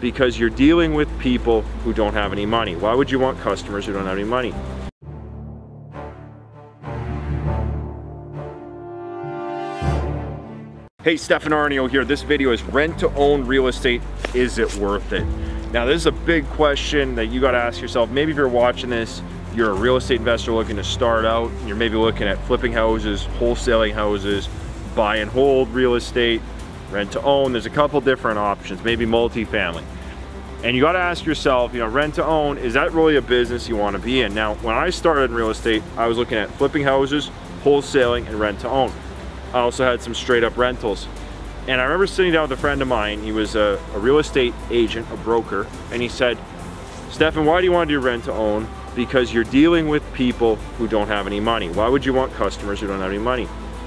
because you're dealing with people who don't have any money. Why would you want customers who don't have any money? Hey, Stefan here. This video is rent-to-own real estate. Is it worth it? Now, this is a big question that you got to ask yourself. Maybe if you're watching this, you're a real estate investor looking to start out. You're maybe looking at flipping houses, wholesaling houses, buy and hold real estate, rent-to-own. There's a couple different options, maybe multifamily. And you got to ask yourself, rent-to-own, is that really a business you want to be in? Now, when I started in real estate, I was looking at flipping houses, wholesaling, and rent-to-own. I also had some straight up rentals. And I remember sitting down with a friend of mine. He was a real estate agent, a broker, and he said, Stefan, why do you want to do rent to own? Because you're dealing with people who don't have any money. Why would you want customers who don't have any money?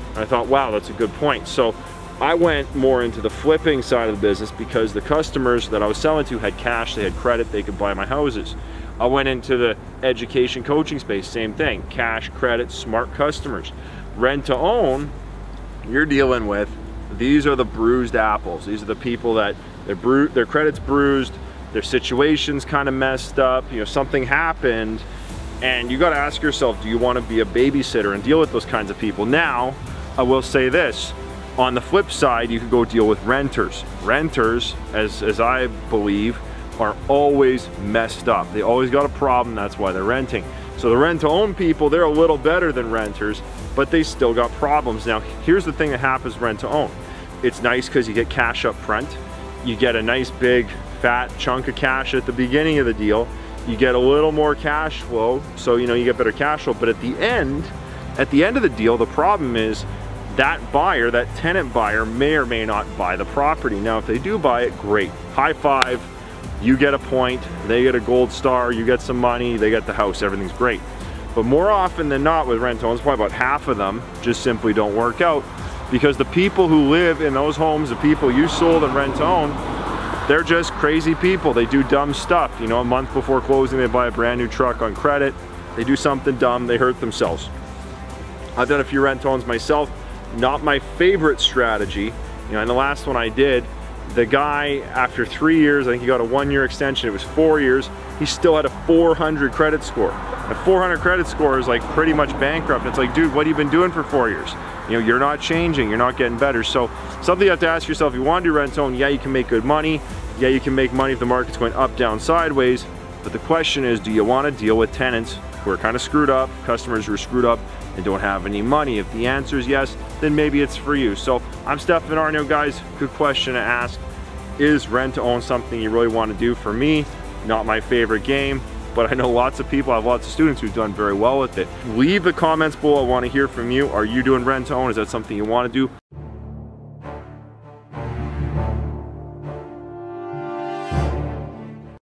And I thought, wow, that's a good point. So I went more into the flipping side of the business because the customers that I was selling to had cash, they had credit, they could buy my houses. I went into the education coaching space, same thing, cash, credit, smart customers. Rent to own, you're dealing with, these are the bruised apples. These are the people that their credit's bruised, their situation's kind of messed up, something happened, and you got to ask yourself, do you want to be a babysitter and deal with those kinds of people? Now, I will say this, on the flip side, you could go deal with renters. Renters, as I believe, are always messed up. They always got a problem, that's why they're renting. So the rent-to-own people, they're a little better than renters, but they still got problems. Now, here's the thing that happens rent-to-own. It's nice because you get cash up front. You get a nice big fat chunk of cash at the beginning of the deal. You get a little more cash flow, so you get better cash flow. But at the end of the deal, the problem is that buyer, that tenant buyer, may or may not buy the property. Now, if they do buy it, great. High five. You get a point, they get a gold star, you get some money, they get the house, everything's great. But more often than not with rent-to-owns, probably about half of them just simply don't work out because the people who live in those homes, the people you sold in rent-to-own, they're just crazy people. They do dumb stuff. A month before closing, they buy a brand new truck on credit. They do something dumb, they hurt themselves. I've done a few rent-to-owns myself. Not my favorite strategy. And the last one I did, the guy, after 3 years, I think he got a 1-year extension, it was 4 years, he still had a 400 credit score. A 400 credit score is like pretty much bankrupt. It's like, dude, what have you been doing for 4 years? You're not changing, you're not getting better. So something you have to ask yourself, if you want to do rent-to-own, yeah, you can make good money. Yeah, you can make money if the market's going up, down, sideways. But the question is, do you want to deal with tenants who are kind of screwed up, customers who are screwed up and don't have any money? If the answer is yes, then maybe it's for you. So I'm Stefan, guys. Good question to ask. Is rent-to-own something you really want to do? For me, not my favorite game, but I know lots of people, I have lots of students who've done very well with it. Leave the comments below, I want to hear from you. Are you doing rent-to-own? Is that something you want to do?